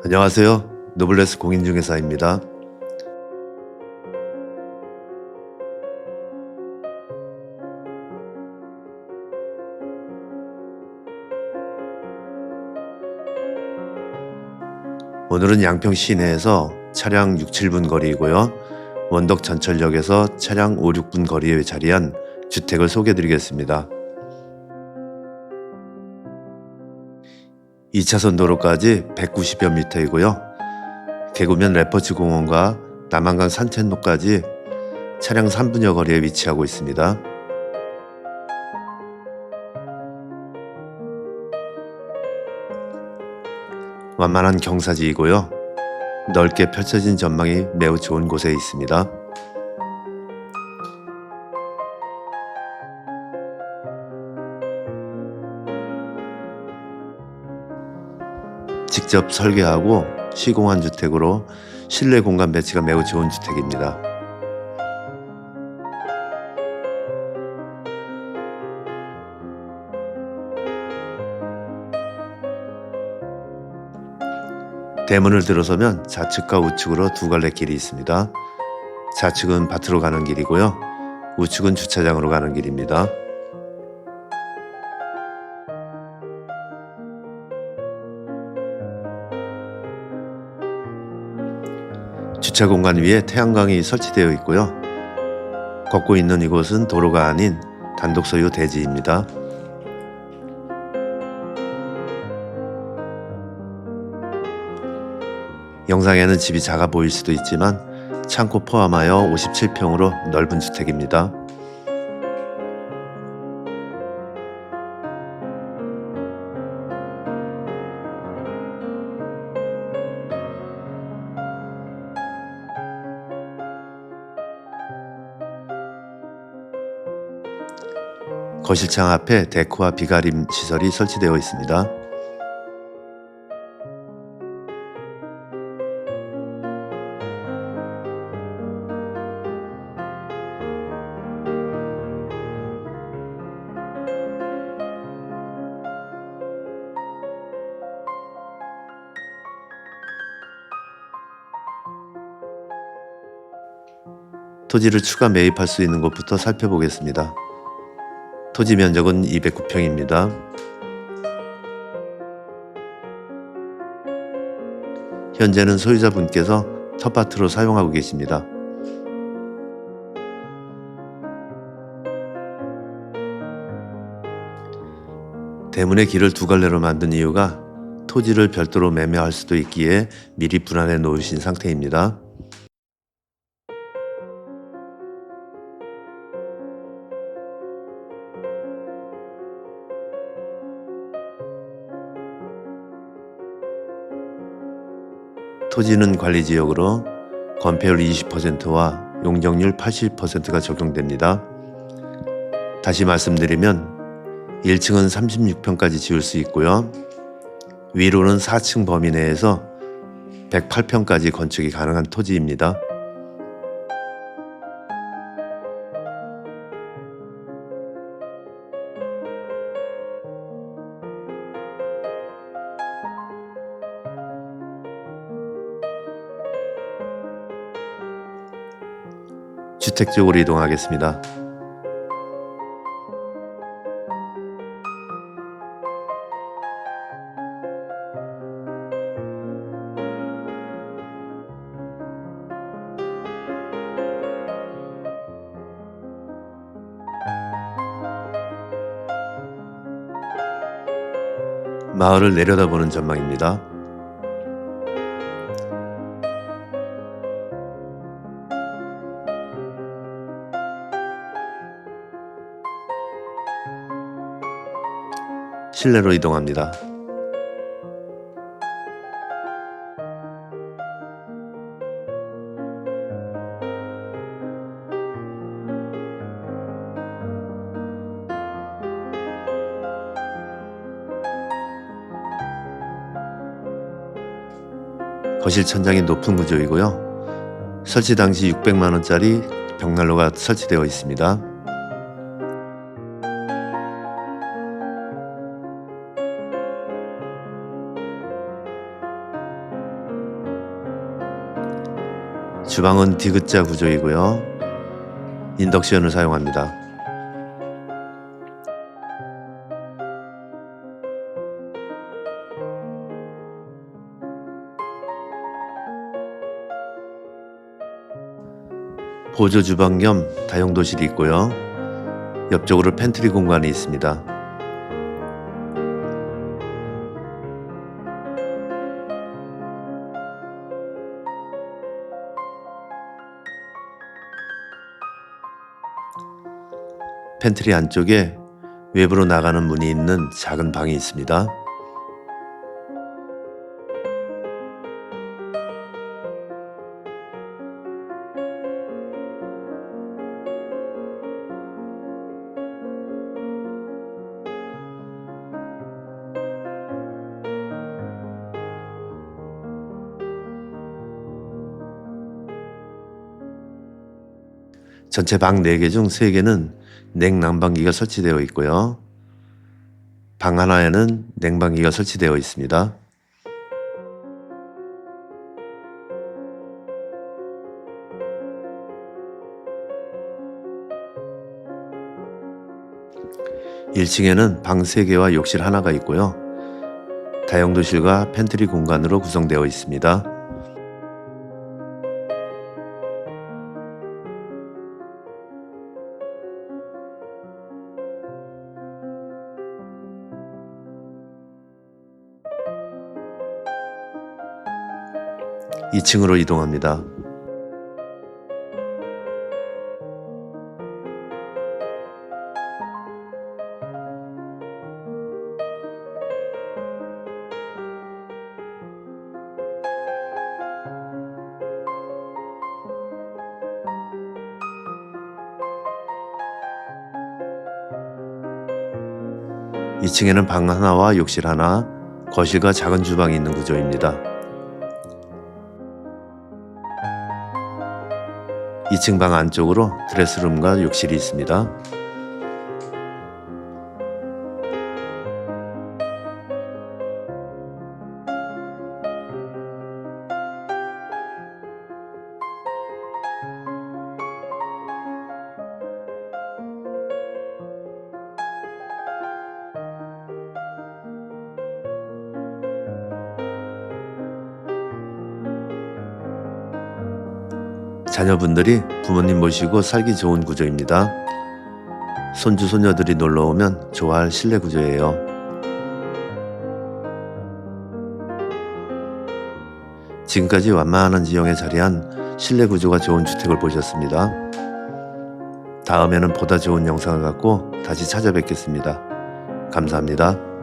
안녕하세요. 노블레스 공인중개사입니다. 오늘은 양평 시내에서 차량 6, 7분 거리이고요. 원덕 전철역에서 차량 5, 6분 거리에 자리한 주택을 소개해드리겠습니다. 2차선 도로까지 190여 미터이고요. 개구면 레퍼츠 공원과 남한강 산책로까지 차량 3분여 거리에 위치하고 있습니다. 완만한 경사지이고요. 넓게 펼쳐진 전망이 매우 좋은 곳에 있습니다. 직접 설계하고 시공한 주택으로 실내 공간 배치가 매우 좋은 주택입니다. 대문을 들어서면 좌측과 우측으로 두 갈래 길이 있습니다. 좌측은 밭으로 가는 길이고요. 우측은 주차장으로 가는 길입니다. 주차 공간 위에 태양광이 설치되어 있고요. 걷고 있는 이곳은 도로가 아닌 단독 소유 대지입니다. 영상에는 집이 작아 보일 수도 있지만 창고 포함하여 57평으로 넓은 주택입니다. 거실창 앞에 데크와 비가림 시설이 설치되어 있습니다. 토지를 추가 매입할 수 있는 곳부터 살펴보겠습니다. 토지 면적은 209평입니다. 현재는 소유자분께서 텃밭으로 사용하고 계십니다. 대문의 길을 두 갈래로 만든 이유가 토지를 별도로 매매할 수도 있기에 미리 분할해 놓으신 상태입니다. 토지는 관리지역으로 건폐율 20%와 용적률 80%가 적용됩니다. 다시 말씀드리면 1층은 36평까지 지을 수 있고요. 위로는 4층 범위 내에서 108평까지 건축이 가능한 토지입니다. 주택 쪽으로 이동하겠습니다. 마을을 내려다보는 전망입니다. 실내로 이동합니다. 거실 천장이 높은 구조이고요. 설치 당시 600만 원짜리 벽난로가 설치되어 있습니다. 주방은 D자 구조이고요. 인덕션을 사용합니다. 보조 주방 겸 다용도실이 있고요. 옆쪽으로 팬트리 공간이 있습니다. 팬트리 안쪽에 외부로 나가는 문이 있는 작은 방이 있습니다. '전체 방 4개 중 3개는 냉난방기가 설치되어 있고요. 방 하나에는 냉방기가 설치되어 있습니다. (1층에는) 방 3개와 욕실 하나가 있고요. 다용도실과 팬트리 공간으로 구성되어 있습니다. 2층으로 이동합니다. (2층에는) 방 하나와 욕실 하나, 거실과 작은 주방이 있는 구조입니다. 2층 방 안쪽으로 드레스룸과 욕실이 있습니다. 자녀분들이 부모님 모시고 살기 좋은 구조입니다. 손주 손녀들이 놀러오면 좋아할 실내 구조예요. 지금까지 완만한 지형에 자리한 실내 구조가 좋은 주택을 보셨습니다. 다음에는 보다 좋은 영상을 갖고 다시 찾아뵙겠습니다. 감사합니다.